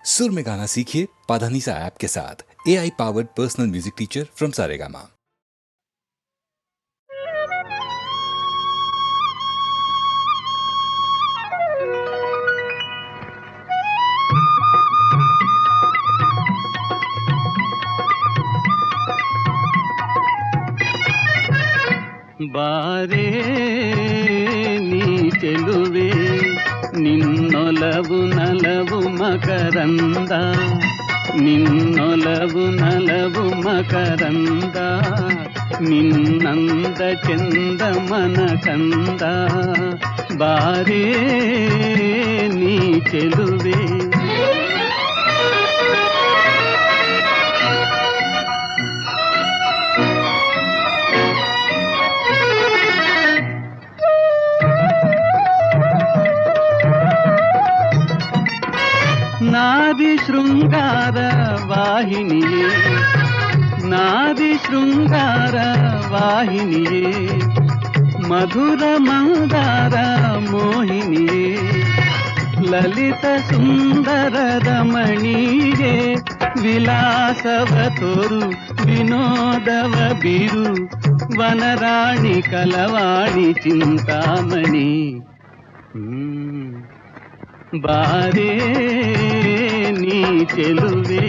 सुर में गाना सीखिए पाधानीसा ऐप के साथ। AI powered personal music teacher from Saregama. ಬಾರೇ ನೀ ಚೆಲುವೆ ನಿನ್ನೊಲವು ನಲವು ಮಕರಂದ, ನಿನ್ನೊಲವು ನಲವು ಮಕರಂದ, ನಿನ್ನಂದ ಚಂದ ಮನ ಕಂದ. ಬಾರೇ ನೀ ಚೆಲುವೆ ನಾದಿ ಶೃಂಗಾರ ವಾಹಿನಿಯೇ, ನಾದಿ ಶೃಂಗಾರ ವಾಹಿನಿಯೇ, ಮಧುರ ಮಂದಾರ ಮೋಹಿನಿಯೇ, ಲಲಿತ ಸುಂದರ ರಮಣಿಯೇ, ವಿಲಾಸವ ತೋರು ವಿನೋದವ ಬೀರು, ವನರಾಣಿ ಕಲವಾಣಿ ಚಿಂತಾಮಣಿ. ಬಾರೇ ನೀ ಚೆಲುವೆ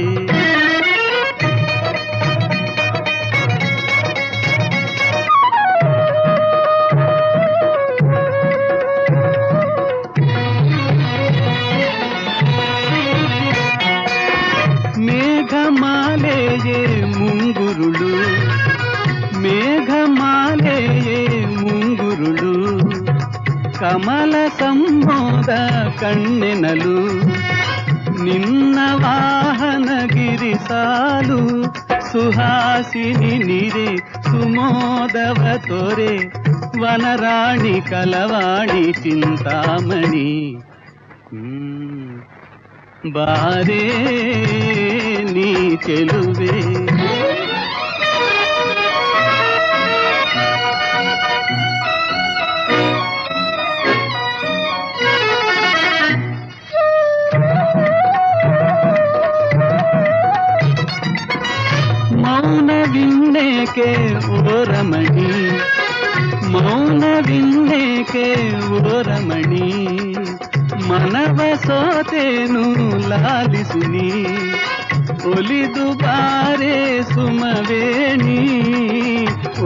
ಮೇಘಮಾಲೆಯೇ ಮುಂಗುರುಳು, ಮೇಘಮಾಲೆಯೇ ಮುಂಗುರುಳು, ಕಮಲ ಸಂಮೋದ ಕಣ್ಣೆನಲು, ನಿನ್ನ ವಾಹನ ಗಿರಿಸಾಲು, ಸುಹಾಸಿನಿ ನಿರೆ ಸುಮೋದವ ತೋರೆ, ವನರಾಣಿ ಕಲವಾಣಿ ಚಿಂತಾಮಣಿ. ಬಾರೇ ನೀ ಚೆಲುವೆ ಮೌನವಿನ್ನೇಕೆ ಓ ರಮಣಿ, ಮೌನವಿನ್ನೇಕೆ ಓ ರಮಣಿ, ಮನವ ಸೋತೇನು ಲಾಲಿಸುನಿ, ಒಲಿದು ಬಾರೆ ಸುಮವೇಣಿ,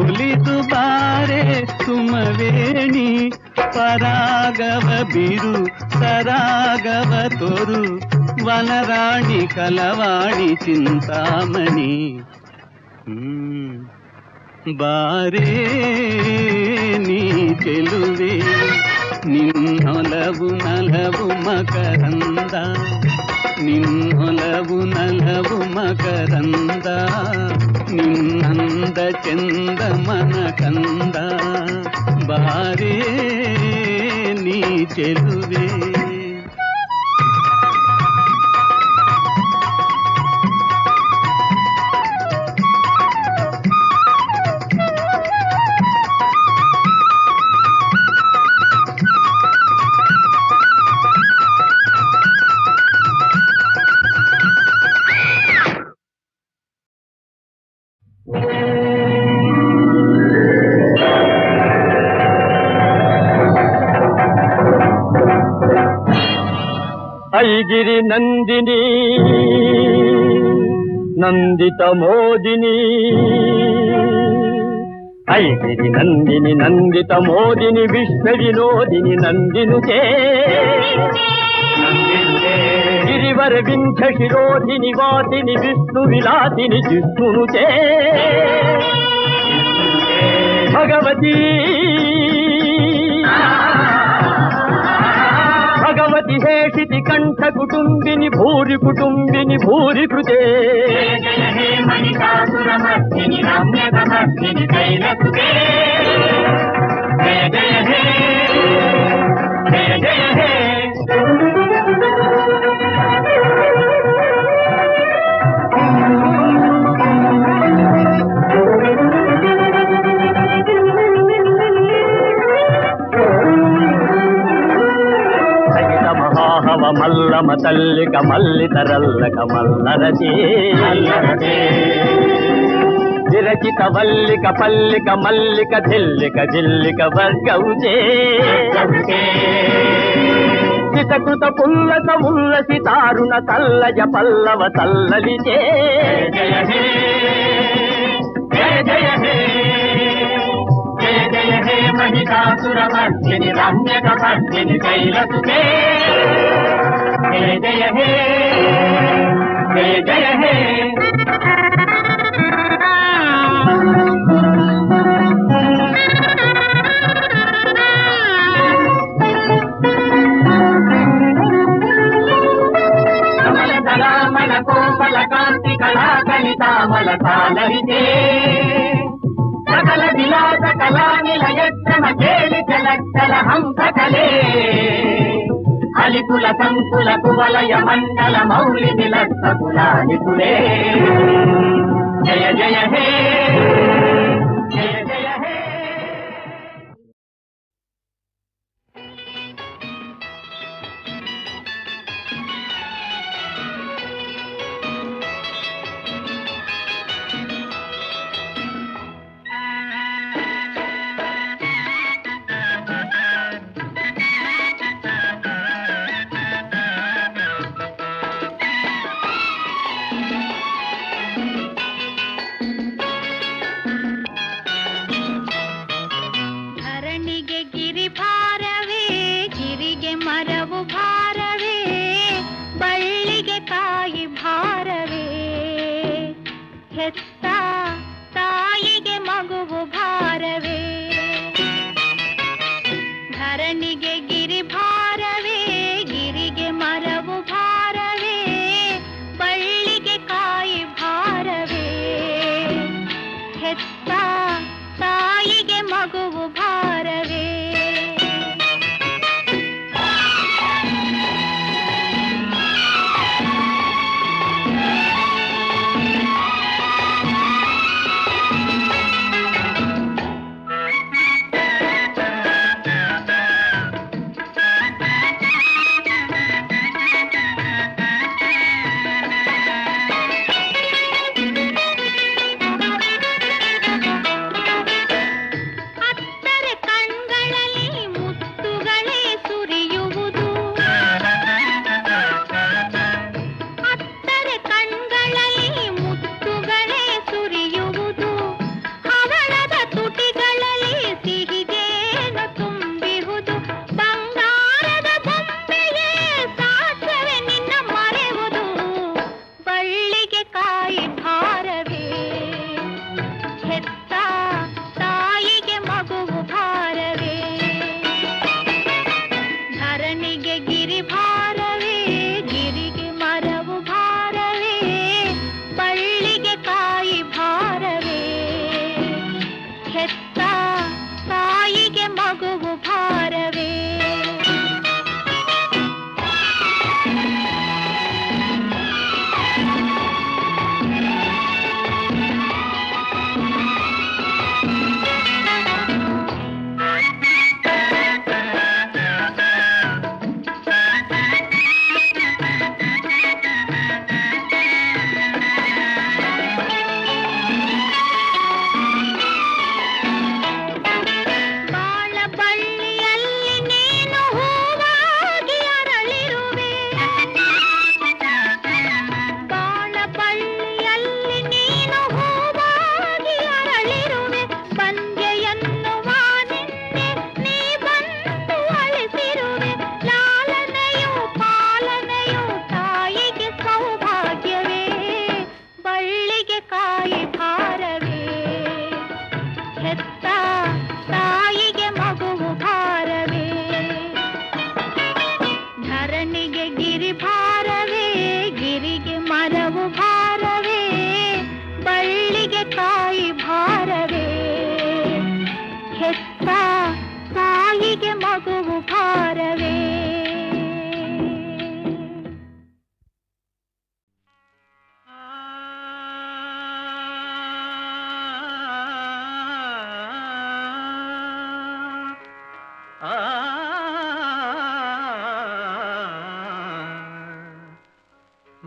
ಒಲಿದು ಬಾರೆ ಸುಮವೇಣಿ, ಪರಾಗವ ಬಿರು ಸರಾಗವ ತೋರು, ವನರಾಣಿ ಕಲವಾಣಿ ಚಿಂತಾಮಣಿ. ಬಾರೇ ನೀ ಚೆಲುವೆ ನಿನ್ನೊಲವು ನಲವು ಮಕರಂದ, ನಿನ್ನೊಲವು ನಲವು ಮಕರಂದ, ನಿನ್ನಂದ ಚಂದ ಮನ ಕಂದ. ಬಾರೇ ನೀ ಚೆಲುವೆ ಐಗಿರಿ ನಂದಿನಿ ನಂದಿತ ಮೋದಿನಿ, ಐಗಿರಿ ನಂದಿನಿ ನಂದಿತ ಮೋದಿನಿ, ವಿಶ್ವ ವಿನೋದಿನಿ ನಂದಿನುತೆ, ಗಿರಿವರ ವಿಂಧ್ಯ ಶಿರೋಧಿನಿ ವಾಸಿನಿ, ವಿಷ್ಣು ವಿಲಾಸಿನಿ ಜಿಷ್ಣುನುತೆ, ಭಗವತಿ ಭಗವತಿ ಹೇಷಿತಿ ಕಂಠ ಕುಟುಂಬಿನಿ, ಭೂರಿ ಕುಟುಂಬಿನಿ ಭೂರಿ ಕೃತೆ, ಮಣಿಕಾಸುರಮರ್ದಿನಿ ರಮ್ಯಕಮರ್ದಿನಿ ತೈಲಸುತೆ, ಜಯ ಜಯ ಹೇ ಜಯ ಜಯ ಹೇ. ಮಲ್ಲ ತಮ ತಲ್ಲಿಕ ಮಲ್ಲಿತರಲ್ಲಕ ಮಲ್ಲರತಿ ವಿರಚಿತ ವಲ್ಲಿಕ ಪಲ್ಲಿಕ ಮಲ್ಲಿಕ ಧಿಲ್ಲಿಕ ಜಿಲ್ಲಿಕ ವರ್ಗೌಜೆ ಚಿತಕೃತ ಪುಲ್ಲಕ ಉಲ್ಲಸಿ ತಾರುಣ ತಲ್ಲಜ ಪಲ್ಲವ ತಲ್ಲಲಿಜೆ ಜಯ ಹೇ ಜಯ ಜಯ ಹೇ ಜಯ ಜಯ ಹೇ महिषासुरमर्दिनि रम्यकपर्दिनि शैलसुते जय जय हे जय जय हे कमल दलामल कोमल कांति कला कलितामल सालरिते सकल विलास कला निलयक्षम केलि चलक्षल हंस कले अलिकुल संकुल कुवलय मंडल मौलि विलस कुलानिकुले जय जय हे जय जय हे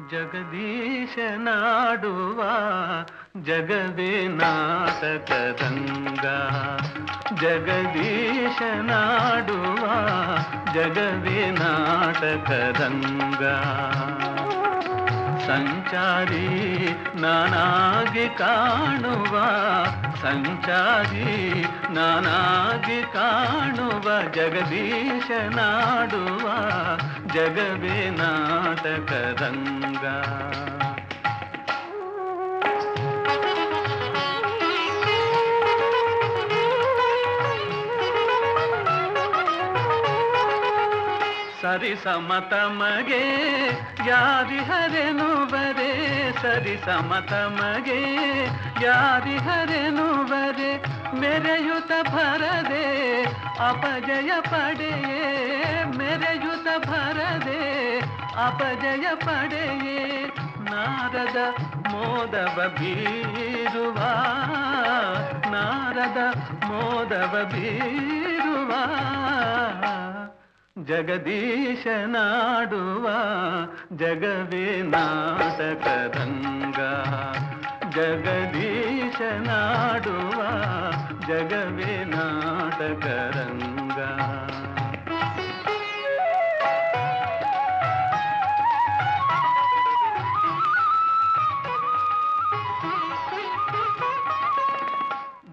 ಜಗದೀಶನಾಡುವ ಜಗವೇ ನಾಟಕದಂಗ, ಜಗದೀಶನಾಡುವ ಜಗವೇ ನಾಟಕದಂಗ. ಸಂಚಾರಿ ನಾನಾಗಿ ಕಾಣುವ, ಸಂಚಾರಿ ನಾನಾಗಿ ಕಾಣುವ ಜಗದೀಶನಾಡುವ ಜಗವೇ ನಾಟಕರಂಗ. ಸರಿ ಸಮತಮಗೆ ಯಾರಿಹರೆನುವರೆ, ಸರಿ ಸಮತಮಗೆ ಯಾರಿಹರೆನುವರೆ, ಮೆರೆಯುತ ಭರದೆ ಅಪಜಯ ಪಡೆಯೇ, ಮೆರೆಯುತ ಭರದೆ ಅಪಜಯ ಪಡೆಯೇ. ನಾರದ ಮೋದವ ಬೀರುವ, ನಾರದ ಮೋದವ ಬೀರುವ ಜಗದೀಶನಾಡುವ ಜಗವೇ ನಾಟಕರಂಗ, ಜಗದೀಶನಾಡುವ ಜಗವೇ ನಾಟಕರಂಗ.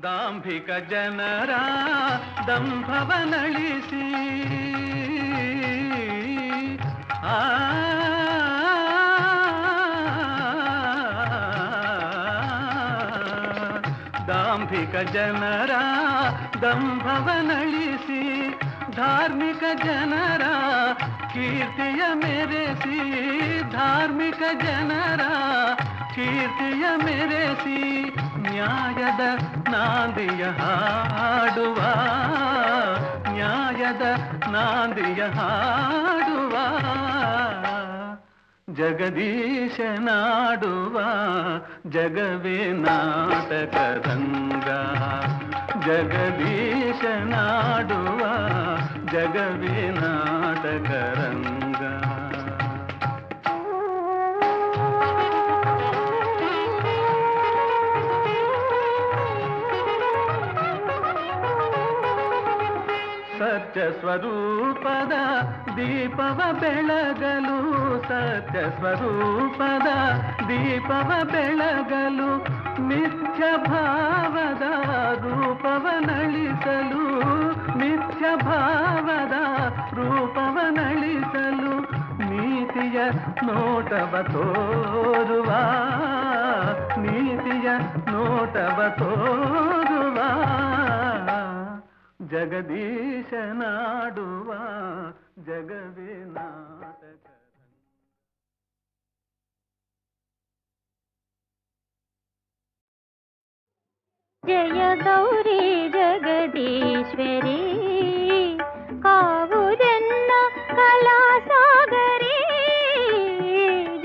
ದಾಂಭಿಕ ಜನರ ದಂಭವನಳಿಸಿ, ದಾಂಭಿಕ ಜನರ ದಂಭವನಳಿಸಿ, ಧಾರ್ಮಿಕ ಜನರ ಕೀರ್ತಿಯ ಮೆರೆಸಿ, ಧಾರ್ಮಿಕ ಜನರ ಕೀರ್ತಿಯ ಮೆರೆಸಿ, ನ್ಯಾಯದ ನಾಂದಿಯ ಹಾಡುವ, ನ್ಯಾಯದ ನಾಂದಿಯ ಹಾಡುವ ಜಗದೀಶನಾಡುವ ಜಗವೇ ನಾಟಕರಂಗ, ಜಗದೀಶನಾಡುವ ಜಗವೇ ನಾಟಕರಂಗ. ಸತ್ಯ ಸ್ವರೂಪದ ದೀಪವ ಬೆಳಗಲು, ಸತ್ಯ ಸ್ವರೂಪದ ದೀಪವ ಬೆಳಗಲು, ಮಿಥ್ಯ ಭಾವದ ರೂಪವನಳಿಸಲು, ಮಿಥ್ಯ ಭಾವದ ರೂಪವನಳಿಸಲು, ನೀತಿಯ ನೋಟವ ತೋರುವ, ನೀತಿಯ ನೋಟವ ತೋರುವ ಜಗದೀಶನಾಡುವ ಜಗವೇ ನಾಟಕ. ಜಯ ಗೌರಿ ಜಗದೀಶ್ವರಿ, ಕಾವುದನ್ನ ಕಲಾಸಾಗರಿ,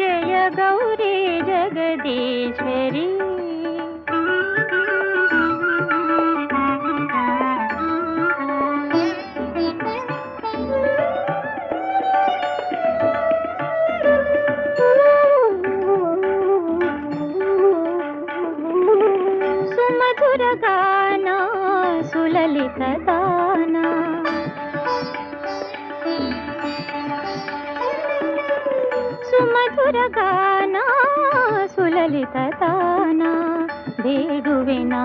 ಜಯ ಗೌರಿ ಜಗದೀಶ್ವರಿ. ಸುಮಧುರಗಾನ ಸುಲಲಿತ ದಾನ, ಸುಮಧುರಗಾನ ಸುಲಲಿತ ದಾನ, ಬೇಡುವೆನ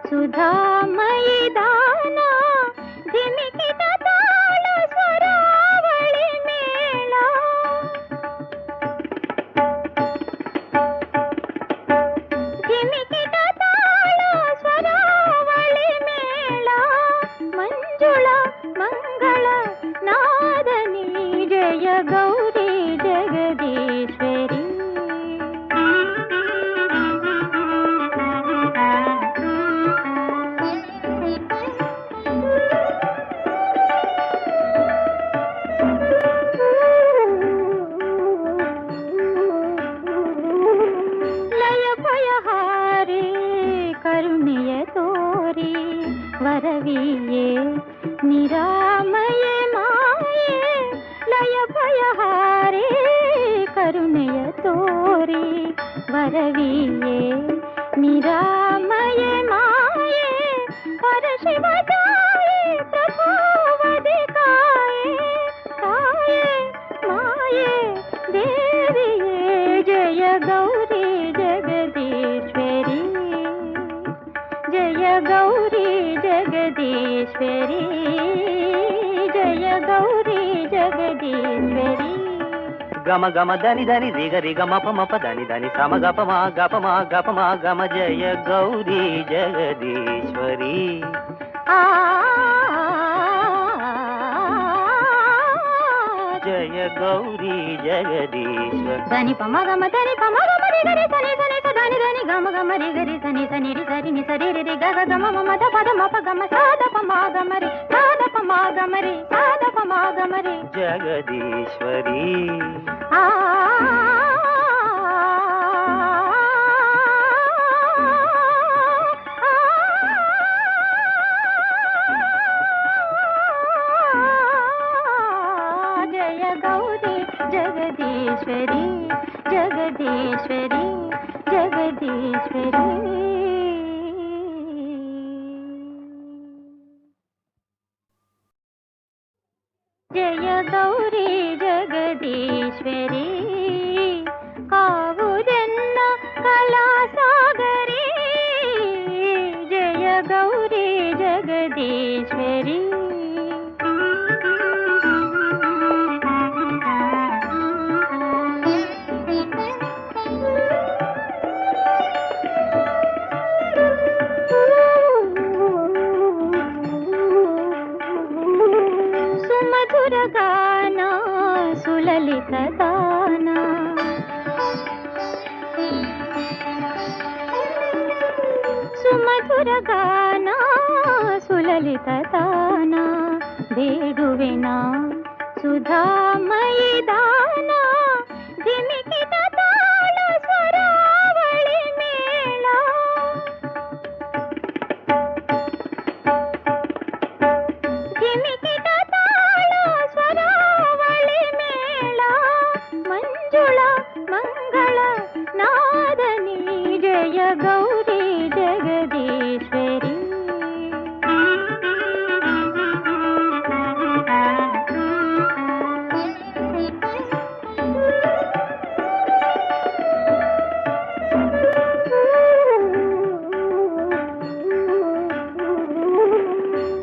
ಸುಧಾಮಯಿ ದಾನ, ಧಿಮಿಕಿದ ತಾಳ ಸ್ವರಾವಳಿ ಮೇಳ, ಧಿಮಿಕಿದ ತಾಳ ಸ್ವರಾವಳಿ ಮೇಳ, ಮಂಜುಳ ಮಂಗಳ ನಾದನಿ, ಜಯ ಗೌರಿ ಜಗದೀಶ್ವರಿ. ತೋರಿ ವರವಿಯೇ ನಿರಾಮಯೇ ಮಾಯೇ ಪರಶಿವ ಜಾಯೇ ಪ್ರಭೋವಧಿಕಾಯೇ ಕಾಯೇ ಮಾಯೇ ದೇವಿಯೇ ಜಯ ಗೌರಿ ಜಗದೀಶ್ವರಿ ಜಯ ಗೌರಿ ಜಗದೀಶ್ವರಿ ಜಯ ಗೌರಿ ಜಗದೀಶ್ವರಿ ಗಮ ಗಮ ಧನಿ ಧನಿ ರಿಗ ರಿಗ ಮಪ ಮಪ ಧನಿ ಧನಿ ಸಮ ಗಪ ಮ ಗಮ ಜಯ ಗೌರಿ ಜಗದೀಶ್ವರಿ ಜಯ ಗೌರಿ ಜಗದೀಶ್ವರಿ ಧನಿ ಪಮ ಗಮ ಧನಿ ಪಮ ಗಮ ರಿ ಗರಿ ಧನಿ ಧನಿ ಸ ಧನಿ ಧನಿ ಗಮ ಗಮ ರಿ ಗರಿ ಧನಿ ಧನಿ ರಿ ಸರಿ ನಿ ಸರಿ ರಿ ರಿ ಗ ಗ ಗಮ ಮಮ ದ ಪದ ಮಪ ಗಮ ಸಾದ ಪಮ ಗಮ ರಿ ಸಾದ ಪಮ ಗಮ ರಿ ಸಾದ ಪಮ ಗಮ ರಿ ಜಗದೀಶ್ವರಿ ಜಯ ಗೌರಿ ಜಗದೀಶ್ವರಿ ಜಗದೀಶ್ವರಿ ಜಗದೀಶ್ವರಿ ಜಯ ಗೌರಿ ಜಗದೀಶ್ವರಿ ಕಾವುದೆನ್ನ ಕಲಾಸಾಗರಿ ಜಯ ಗೌರಿ ಜಗದೀಶ್ವರಿ ಸುಮಧುರ ಗಾನ ಸುಲಲಿತ ದಾನ ಸುಮಧುರ ಗಾನ ಸುಲಲಿತ ದಾನ ಬೇಡುವೆನ ಸುಧಾಮಯಿ ದಾನ ಧಿಮಿಕಿತ ತಾಳ ಸ್ವರಾವಳಿ ಮೇಳ ಧಿಮಿಕಿತ ತಾಳ ಸ್ವರಾವಳಿ ಮೇಳ ಮಂಜುಳ ಮಂಗಳ ನಾದನಿ ಜಯ ಗೌರಿ ಜಗದೀಶ್ವರಿ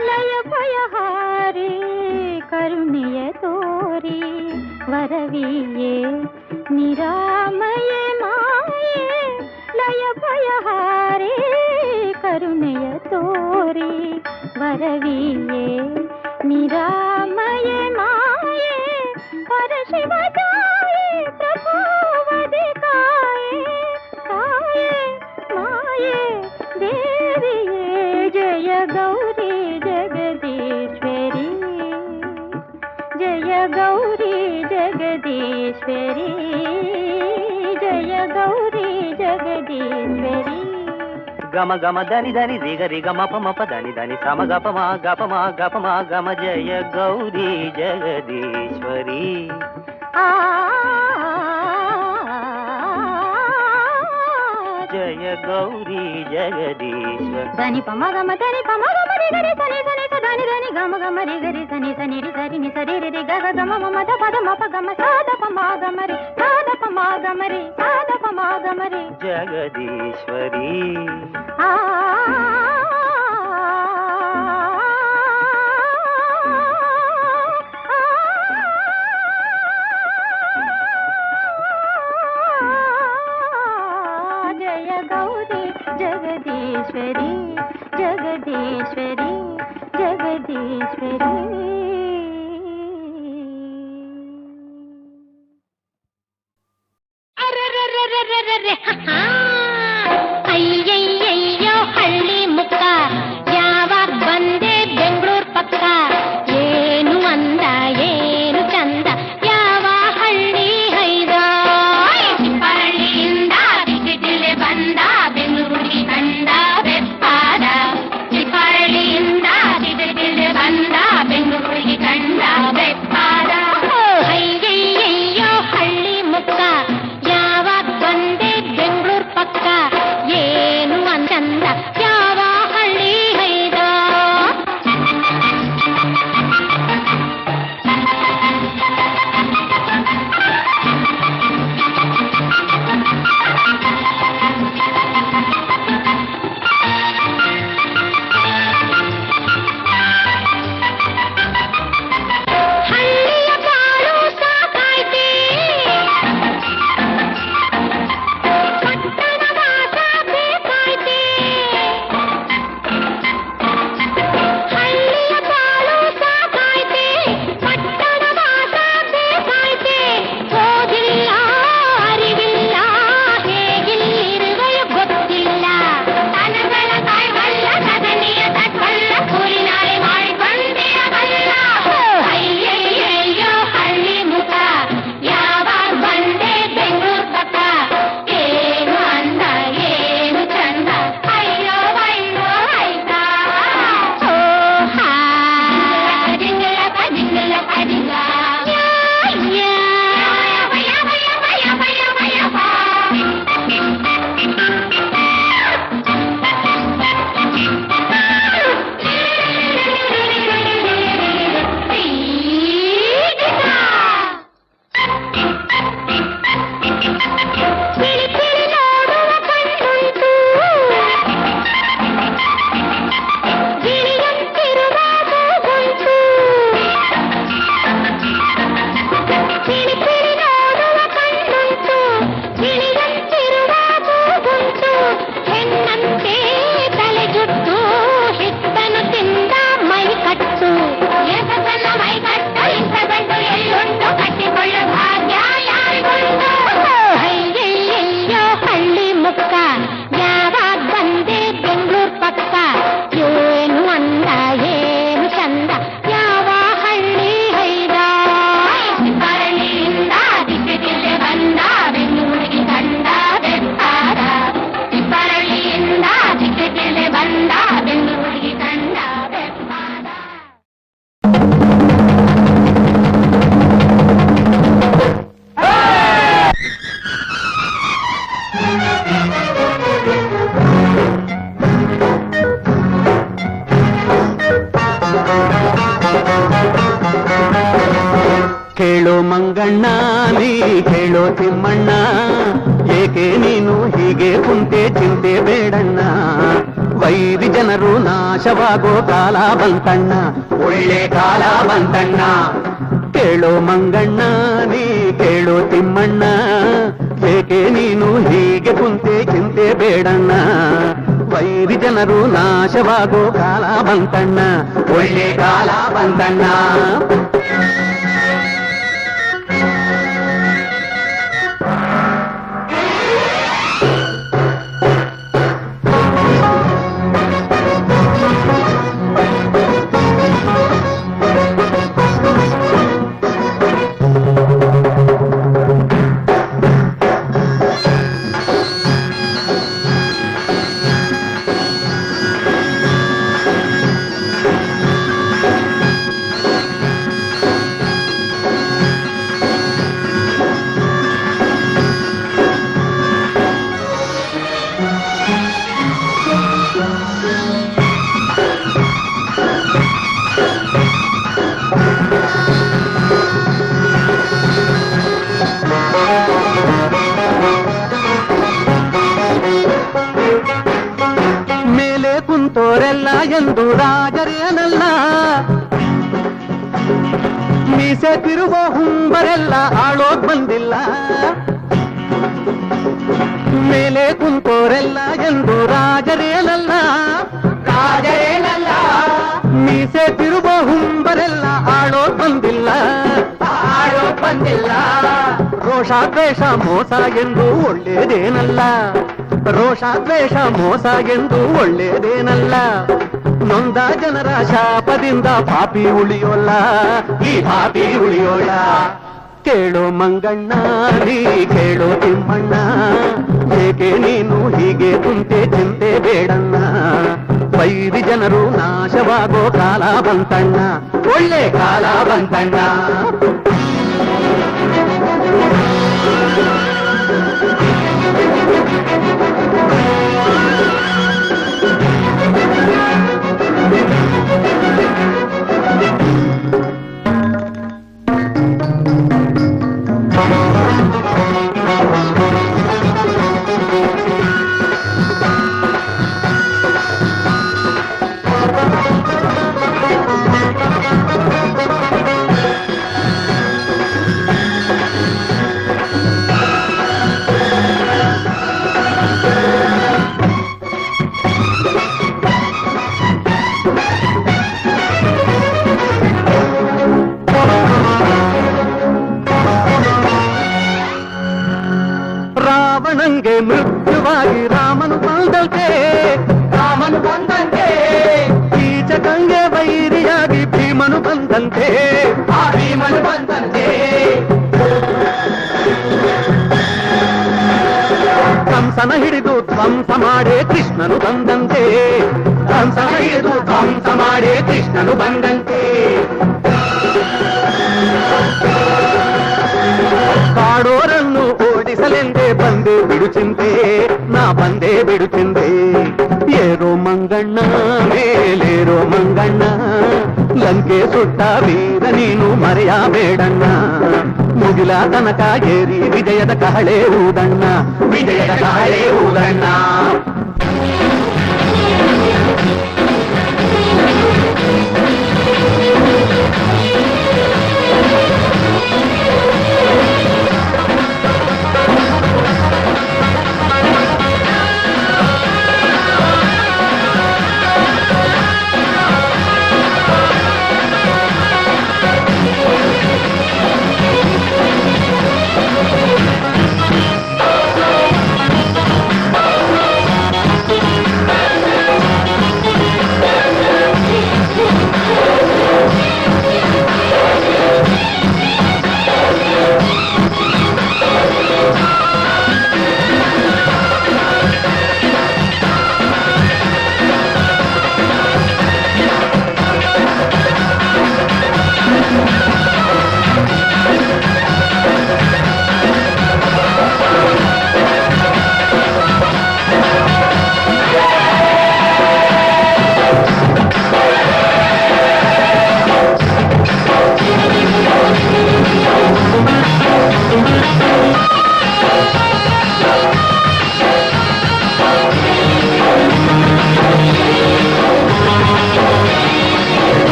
ಲಯ ಭಯಹಾರಿ ಕರುಣೆಯ ತೋರಿ ವರವಿಯೇ ನಿರಾಮಯೇ ಮಾಯೇ ಲಯ ಭಯಹಾರಿ ಕರುಣೆಯ ತೋರಿ ವರವಿಯೇ ನಿರಾಮಯೇ ಮಾಯೇ ಪರಶಿವ ಜಾಯೇ ಪ್ರಭೋವಧಿಕಾಯೇ ಕಾಯೇ ಮಾಯೇ ದೇವಿಯೇ ಜಯ ಗೌರಿ ಜಗದೀಶ್ವರಿ ಜಯ ಗೌರಿ ಜಗದೀಶ್ವರಿ ಜಯ ಗೌರಿ ಜಗದೀಶ್ವರಿ ಗಮ ಗಮ ಧನಿ ಧನಿ ರಿಗ ರಿಗ ಮಪ ಮಪ ಧನಿ ಧನಿ ಸಮ ಗಪ ಮ ಗಮ ಜಯ ಗೌರಿ ಜಗದೀಶ್ವರಿ ಜಯ ಗೌರಿ ಜಗದೀಶ್ವರಿ ಧನಿ ಪಮ ಗಮ ಧನಿ ಪಮ ಗಮ ರಿ ಗರಿ ಧನಿ ಧನಿ ಸ ಧನಿ ಧನಿ ಗಮ ಗಮ ರಿ ಗರಿ ಧನಿ ಧನಿ ರಿ ಸರಿ ನಿ ಸರಿ ರಿ ರಿ ಗ ಗ ಗಮ ಮಮ ದ ಪದ ಮಪ ಗಮ ಸಾದ ಪಮ ಗಮ ರಿ ಸಾದ ಪಮ ಗಮ ರಿ ಸಾದ ಪಮ ಗಮ ರಿ ಜಗದೀಶ್ವರಿ ಜಯ ಗೌರಿ ಜಗದೀಶ್ವರಿ ಜಗದೀಶ್ವರಿ ಜಗದೀಶ್ವರಿ ಅಯ್ಯಯ್ಯಯ್ಯೋ ಹಳ್ಳಿ ಮುಕ್ಕ ಯಾವಾಗ ಬಂದೆ ಬೆಂಗಳೂರು ಪಕ್ಕ ಏನು ಅಂದ ಏನು ಚಂದ ಯಾವ ಹಳ್ಳಿ ಹೈದ ಹಳ್ಳಿಯಿಂದ ಬಿಸಿಲೆ ಬಂದ ಬೆಂಗಳೂರಿಗೆ ಕಂಡ ಬೆಪ್ಪಾದ ಹಳ್ಳಿಯಿಂದ ಬಿಸಿಲೆ ಬಂದ ಬೆಂಗಳೂರಿಗೆ ಕಂಡ ಬೆಪ್ಪಾದ ಅಯ್ಯಯ್ಯಯ್ಯೋ ಹಳ್ಳಿ ಮುಕ್ಕ ಯಾವ ಏಕೆ ನೀನು ಹೀಗೆ ಕುಂತೆ ಚಿಂತೆ ಬೇಡಣ್ಣ ವೈರಿ ಜನರು ನಾಶವಾಗೋ ಕಾಲ ಬಂತಣ್ಣ ಒಳ್ಳೆ ಕಾಲ ಬಂತಣ್ಣ ಕೇಳೋ ಮಂಗಣ್ಣ ನೀ ಕೇಳೋ ತಿಮ್ಮಣ್ಣ ಏಕೆ ನೀನು ಹೀಗೆ ಕುಂತೆ ಚಿಂತೆ ಬೇಡಣ್ಣ ವೈರಿ ಜನರು ನಾಶವಾಗೋ ಕಾಲ ಬಂತಣ್ಣ ಒಳ್ಳೆ ಕಾಲ ಬಂತಣ್ಣ ಕುಂತೋರೆಲ್ಲ ಎಂದು ರಾಜರೇನಲ್ಲ ಮೀಸೆ ತಿರುವ ಹುಂಬರೆಲ್ಲ ಆಳೋಗ್ ಬಂದಿಲ್ಲ ಮೇಲೆ ಕುಂತೋರೆಲ್ಲ ಎಂದು ರಾಜರೇನಲ್ಲ ಮೀಸೆ ತಿರುವ ಹುಂಬರೆಲ್ಲ ಆಳೋಗ್ ಬಂದಿಲ್ಲ ರೋಷ ದ್ವೇಷ ಮೋಸ ಎಂದು ಒಳ್ಳೇದೇನಲ್ಲ ರೋಷ ದ್ವೇಷ ಮೋಸ ಎಂದು ಒಳ್ಳೇದೇನಲ್ಲ ನೊಂದ ಜನರ ಶಾಪದಿಂದ ಪಾಪಿ ಉಳಿಯೋಲ್ಲ ಈ ಪಾಪಿ ಉಳಿಯೋಲ್ಲ ಕೇಳೋ ಮಂಗಣ್ಣ ನೀ ಕೇಳೋ ತಿಮ್ಮಣ್ಣ ಏಕೆ ನೀನು ಹೀಗೆ ಕುಂತೆ ಚಿಂತೆ ಬೇಡಣ್ಣ ವೈರಿ ಜನರು ನಾಶವಾಗೋ ಕಾಲ ಬಂತಣ್ಣ ಒಳ್ಳೆ ಕಾಲ ಬಂತಣ್ಣ ರಾವಣಂಗೆ ಮೃತ್ಯುವಾಗಿ ರಾಮನು ಬಂದಂತೆ ಕೀಚಕಂಗೆ ವೈರಿಯಾಗಿ ಭೀಮನು ಬಂದಂತೆ ಕಂಸನ ಹಿಡಿದು ಧ್ವಂಸ ಮಾಡೇ ಕೃಷ್ಣನು ಬಂದಂತೆ ಕಾಡೋರನ್ನು ಓಡಿಸಲೆಂದೇ ಬಂದೆ ಬಿಡುಚಿಂತೆ ನಾ ಬಂದೆ ಬಿಡುಚಿಂದೆ ಏರೋ ಮಂಗಣ್ಣ ಮೇಲೇರೋ ಮಂಗಣ್ಣ ಲಂಕೆ ಸುಟ್ಟ ವೀರ ನೀನು ಮರೆಯಬೇಡಣ್ಣ ಮುಗಿಲ ತನಕ ಏರಿ ವಿಜಯದ ಕಹಳೆ ಊದಣ್ಣ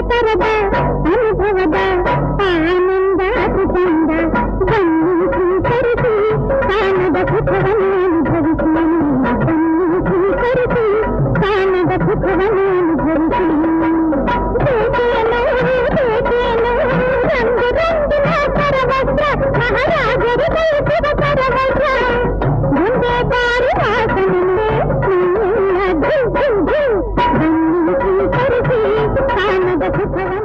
ತರದ ಅನುಭವದ ಆನಂದ ಕುಟುಂಬ ಬನ್ನಿ ಸ್ವೀಕರಿಸಿ ಕಾಣದ ಸುಖವನ್ನು ಅನುಭವಿಸಿ ಬನ್ನಿ ಸ್ವೀಕರಿಸಿ ಕಾಣದ ಸುಖವನ್ನು ಅನುಭವಿಸಿ ರಂಗು ರಂಗಿನ ಕರವಸ್ತ್ರ ಮಹಾರಾಜರು ಬಯಸುವ ಕರವಸ್ತ್ರ ಮುಂದೆ ಬಾರಿ ವಾಸನಿಂದೆ ಬನ್ನಿ ಸ್ವೀಕರಿಸಿ ಕಾಣದ ಸುಖವನ್ನು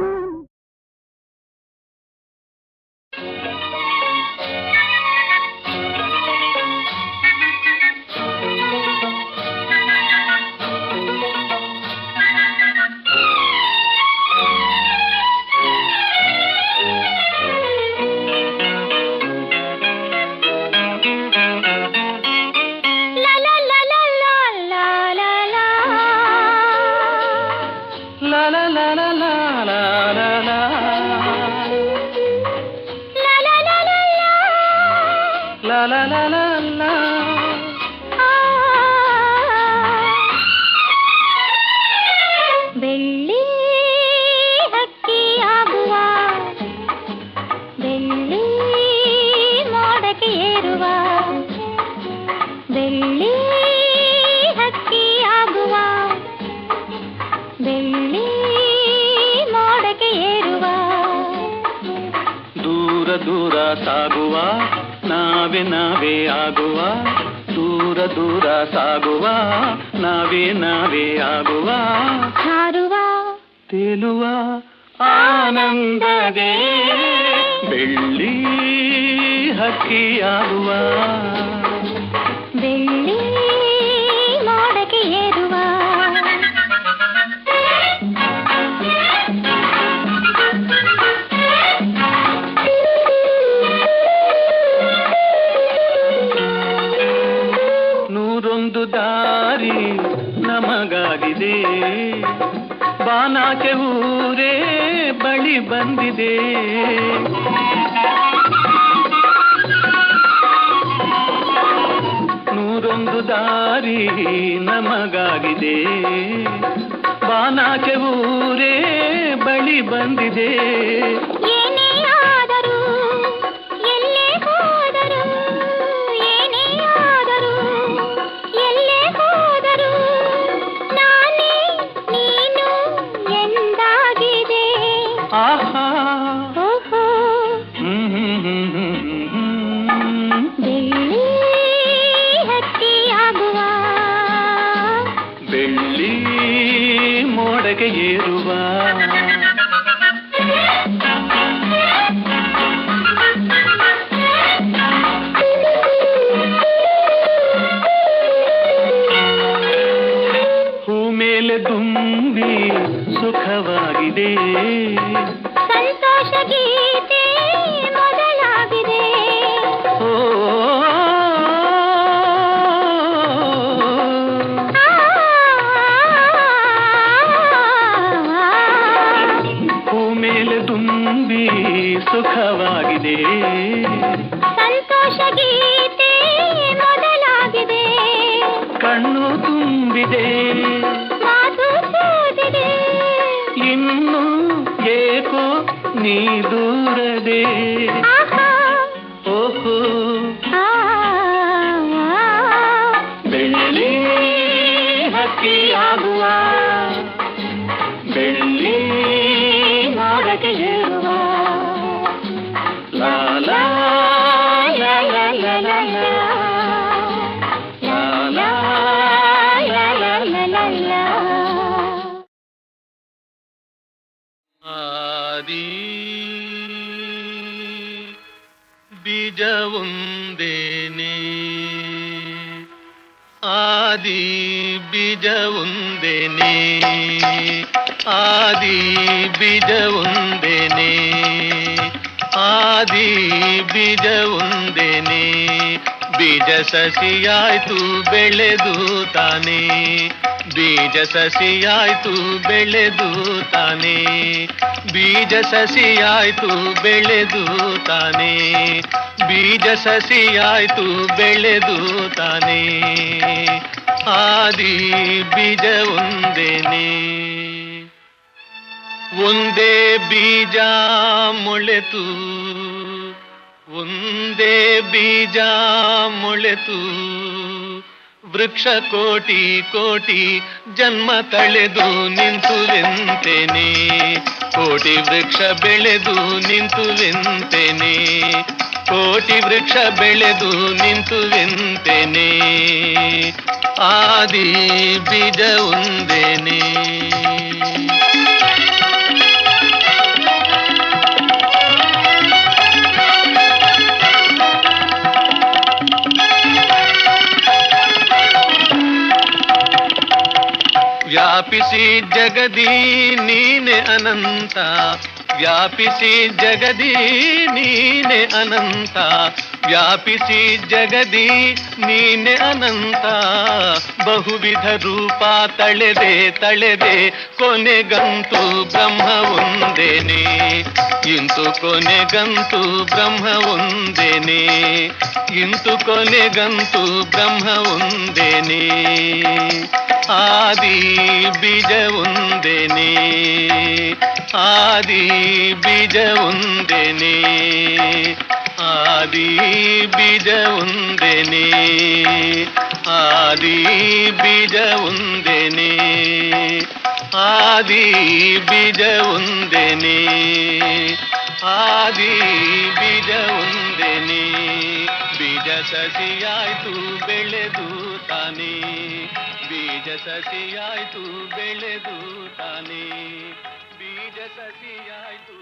ಬೆಳ್ಳಿ ಹಕ್ಕಿಯಾಗುವ ಬೆಳ್ಳಿ ಮೋಡಕ್ಕೆ ಏರುವ ಬೆಳ್ಳಿ ಹಕ್ಕಿಯಾಗುವ ಬೆಳ್ಳಿ ಮೋಡಕ್ಕೆ ಏರುವ ದೂರ ದೂರ ಸಾಗುವ ನಾವೇ ನಾವೇ ಆಗುವ ದೂರ ದೂರ ಸಾಗುವ ನಾವೇ ನಾವೇ ಆಗುವ ಹಾರುವ ತೇಲುವ ಆನಂದದೇ ಬೆಳ್ಳಿ ಹಕ್ಕಿಯಾಗುವ ಬೆಳ್ಳಿ ಮೋಡಕ್ಕೆ ಏರುವ ನೂರೊಂದು ದಾರಿ ನಮಗಾಗಿದೆ ಬಾನಾಕೆ ಊರೇ ಬಳಿ ಬಂದಿದೆ ನೂರೊಂದು ದಾರಿ ನಮಗಾಗಿದೆ ಬಾನಾಕೆ ಊರೇ ಬಳಿ ಬಂದಿದೆ ಏನೇ ಆದರೂ ಎಲ್ಲೇ ಹೋದರೂ ಏನೇ ಆದರೂ ಎಲ್ಲೇ ಹೋದರೂ ನಾನೇ ನೀನು ಎಂದಾಗಿದೆ ಆಹಾ ಓಹೋ ಬೆಳ್ಳಿ ಹಕ್ಕಿಯಾಗುವ ಬೆಳ್ಳಿ ಮೋಡಕ್ಕೆ ಏರುವ ಹೂ ಮೇಲೆ ತುಂಬಿ ಸುಖವಾಗಿದೆ ಸಂತೋಷ ಗೀತೆ ಮೊದಲಾಗಿದೆ ಓ ಹೂ ಮೇಲೆ ತುಂಬಿ ಸುಖವಾಗಿದೆ ಸಂತೋಷ ಗೀತೆ ಮೊದಲಾಗಿದೆ ಕಣ್ಣು ತುಂಬಿದೆ ಮಾತು ಸೋದಿದೆ ಇನ್ನು ಏಕೋ ನೀ ದೂರದೆ ಆಹಾ ಓಹೋ ಆ ಬೆಳ್ಳಿ ಹಕ್ಕಿಯಾಗುವ ಬೆಳ್ಳಿ ಮೋಡಕ್ಕೆ ಏರುವ ಲಾ ಲಾ ಲಾ ಲಾ ಲಾ ಲಾ ಲಾ. ಲಾ ಲಾ ಲಾ ಲಾ ಲಾ ಲಾ ಲಾ. ಆದಿ ಬೀಜವೊಂದೇನೆ ಆದಿ ಬೀಜವೊಂದೇನೆ ಆದಿ ಬೀಜವೊಂದೇನೆ ಆದಿ ಬೀಜವೊಂದೇನೆ ಬೀಜ ಸಸಿಯಾಯ್ತು ಬೆಳೆದು ತಾನೆ ಬೀಜ ಸಸಿಯಾಯ್ತು ಬೆಳೆದು ತಾನೆ ಬೀಜ ಸಸಿಯಾಯ್ತು ಬೆಳೆದು ತಾನೆ ಬೀಜ ಸಸಿಯಾಯ್ತು ಬೆಳೆದು ತಾನೆ ಆದಿ ಬೀಜ ಒಂದೇನೆ ಒಂದೇ ಬೀಜ ಮೊಳೆತು ಒಂದೇ ಬೀಜ ಮೊಳೆತು ವೃಕ್ಷ ಕೋಟಿ ಕೋಟಿ ಜನ್ಮ ತಳೆದು ನಿಂತುವೆಂತೆನೆ ಕೋಟಿ ವೃಕ್ಷ ಬೆಳೆದು ನಿಂತುವೆಂತೆನೆ ಕೋಟಿ ವೃಕ್ಷ ಬೆಳೆದು ನಿಂತುವೆಂತೆನೆ ಆದಿ ಬೀಜ ಒಂದೇನೆ ವ್ಯಾಪಿಸಿ ಜಗದಿ ನೀನೆ ಅನಂತ ವ್ಯಾಪಿಸಿ ಜಗದಿ ನೀನೆ ಅನಂತ ವ್ಯಾಪಿಸಿ ಜಗದಿ ನೀನೆ ಅನಂತ ಬಹುವಿಧ ರೂಪ ತಳೆದೆ ತಳೆದೆ ಕೊನೆಗಂತೂ ಬ್ರಹ್ಮ ಒಂದೇನೆ ಇಂತು ಕೊನೆಗಂತೂ ಬ್ರಹ್ಮ ಒಂದೇನೆ ಇಂತು ಕೊನೆಗಂತೂ ಬ್ರಹ್ಮ ಒಂದೇನೆ ಆದಿ ಬೀಜ ಒಂದೇನೆ ಆದಿ ಬೀಜ ಒಂದೇನೆ ಆದಿ ಬೀಜ ಒಂದೇನೆ ಆದಿ ಬೀಜ ಒಂದೇನೆ ಆದಿ ಬೀಜ ಒಂದೇನೆ ಆದಿ ಬೀಜ ಒಂದೇನೆ ಬೀಜ ಸಸಿಯಾಯ್ತು ಬೆಳೆದು ತಾನೇ ಬೀಜ ಸಸಿಯಾಯ್ತು ಬೆಳೆದು ತಾನೇ ಬೀಜ ಸಸಿಯಾಯ್ತು